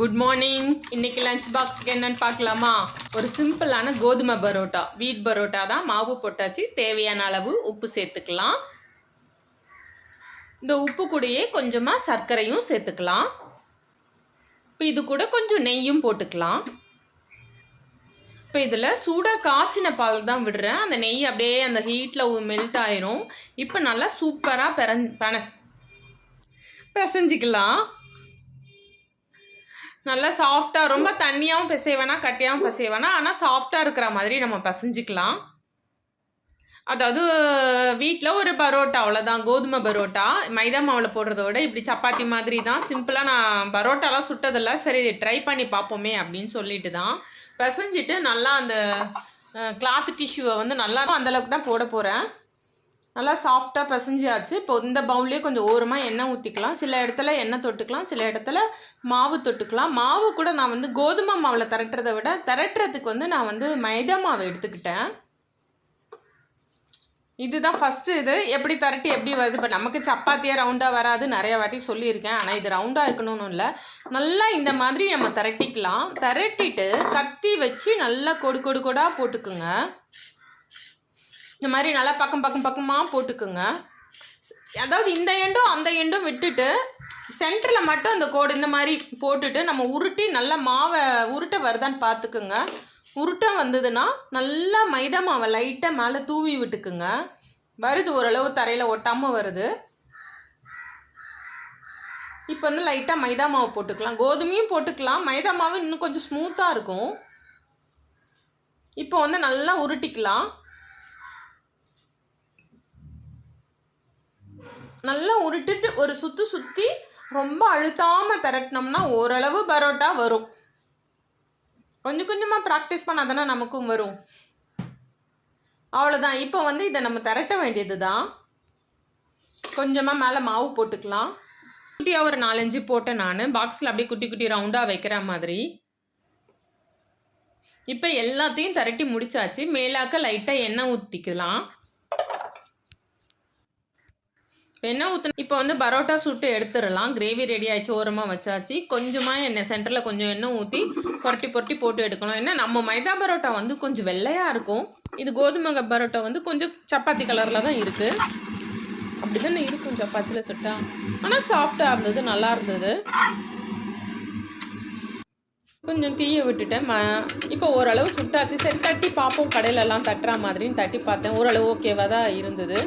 Good morning. இன்னைக்கு lunch பாக்ஸ்க்கு என்னன்னு பார்க்கலாமா? ஒரு சிம்பிளான கோதுமை பரோட்டா, வீட் பரோட்டா தான். மாவு போட்டாச்சு, தேவையான அளவு உப்பு சேர்த்துக்கலாம். இந்த உப்பு கூடயே கொஞ்சமாக சர்க்கரையும் சேர்த்துக்கலாம். இப்போ இது கூட கொஞ்சம் நெய்யும் போட்டுக்கலாம். இப்போ இதில் சூடாக காய்ச்சின பால் தான் விடுறேன். அந்த நெய் அப்படியே அந்த ஹீட்டில் மெல்ட் ஆயிரும். இப்போ நல்லா சூப்பராக பிசைஞ்சிக்கலாம். நல்லா சாஃப்டாக, ரொம்ப தண்ணியாகவும் பிசைய வேணாம், கட்டியாகவும் பிசைய வேணாம். ஆனால் சாஃப்டாக இருக்கிற மாதிரி நம்ம பிசைஞ்சிக்கலாம். அதாவது வீட்டில் ஒரு பரோட்டா, அவ்வளோதான். கோதுமை பரோட்டா மைதா மாவில் போடுறத விட இப்படி சப்பாத்தி மாதிரி தான். சிம்பிளாக நான் பரோட்டாலாம் சுட்டதில்லை, சரி ட்ரை பண்ணி பார்ப்போமே அப்படின்னு சொல்லிட்டு தான் பிசைஞ்சிட்டு நல்லா அந்த கிளாத் டிஷ்யூவை வந்து நல்லா அந்தளவுக்கு தான் போட போகிறேன். நல்லா சாஃப்டாக பிசைஞ்சாச்சு. இப்போ இந்த பவுல்லேயே கொஞ்சம் ஓரமாக எண்ணெய் ஊற்றிக்கலாம். சில இடத்துல எண்ணெய் தொட்டுக்கலாம், சில இடத்துல மாவு தொட்டுக்கலாம். மாவு கூட நான் வந்து கோதுமை மாவில் திரட்டுறதை விட திரட்டுறதுக்கு வந்து நான் வந்து மைதா மாவு எடுத்துக்கிட்டேன். இதுதான் ஃபஸ்ட்டு. இது எப்படி திரட்டி எப்படி வருது? இப்போ நமக்கு சப்பாத்தியாக ரவுண்டாக வராது, நிறைய வாட்டி சொல்லியிருக்கேன். ஆனால் இது ரவுண்டாக இருக்கணும்னு இல்லை. நல்லா இந்த மாதிரி நம்ம திரட்டிக்கலாம். திரட்டிட்டு கத்தி வச்சு நல்லா கொடாக போட்டுக்குங்க. இந்த மாதிரி நல்லா பக்கமாக போட்டுக்குங்க. அதாவது இந்த எண்டும் அந்த எண்டும் விட்டுட்டு சென்டரில் மட்டும் அந்த கோடு இந்த மாதிரி போட்டுட்டு நம்ம உருட்டி நல்லா மாவை உருட்டை வருதான்னு பார்த்துக்குங்க. உருட்டை வந்ததுன்னா நல்லா மைதா மாவை லைட்டாக மேலே தூவி விட்டுக்குங்க. வருது, ஓரளவு தரையில் ஒட்டாமல் வருது. இப்போ வந்து லைட்டாக மைதா மாவு போட்டுக்கலாம். கோதுமையும் போட்டுக்கலாம், மைதா மாவு இன்னும் கொஞ்சம் ஸ்மூத்தாக இருக்கும். இப்போ வந்து நல்லா உருட்டிக்கலாம். நல்லா உருட்டிட்டு ஒரு சுற்றி ரொம்ப அழுத்தாமல் திரட்டினோம்னா ஓரளவு பரோட்டா வரும். கொஞ்சமாக ப்ராக்டிஸ் பண்ணால் தானே நமக்கும் வரும். அவ்வளோதான். இப்போ வந்து இதை நம்ம திரட்ட வேண்டியது தான். கொஞ்சமாக மேலே மாவு போட்டுக்கலாம். குட்டியாக ஒரு 4-5 போட்டேன் நான். பாக்ஸில் அப்படியே குட்டி ரவுண்டாக வைக்கிற மாதிரி. இப்போ எல்லாத்தையும் திரட்டி முடிச்சாச்சு. மேலாக்க லைட்டாக எண்ணெய் ஊற்றிக்கலாம். எண்ணெய் ஊற்று. இப்போ வந்து பரோட்டா சுட்டு எடுத்துடலாம். கிரேவி ரெடி ஆகிடுச்சு, ஓரமாக வச்சாச்சு. கொஞ்சமாக எண்ணெய் சென்டரில் கொஞ்சம் எண்ணெய் ஊற்றி புரட்டி போட்டு எடுக்கணும். ஏன்னா நம்ம மைதா பரோட்டா வந்து கொஞ்சம் வெள்ளையாக இருக்கும். இது கோதுமை பரோட்டா வந்து கொஞ்சம் சப்பாத்தி கலரில் தான் இருக்குது. அப்படி தானே இருக்கும் சப்பாத்தியில் சுட்டா. ஆனால் சாஃப்டாக இருந்தது, நல்லா இருந்தது. கொஞ்சம் தீயை விட்டுட்டேன். இப்போ ஓரளவு சுட்டாச்சு. சரி தட்டி பார்ப்போம், கடையிலலாம் தட்டுற மாதிரின்னு தட்டி பார்த்தேன். ஓரளவு ஓகேவாக தான் இருந்தது.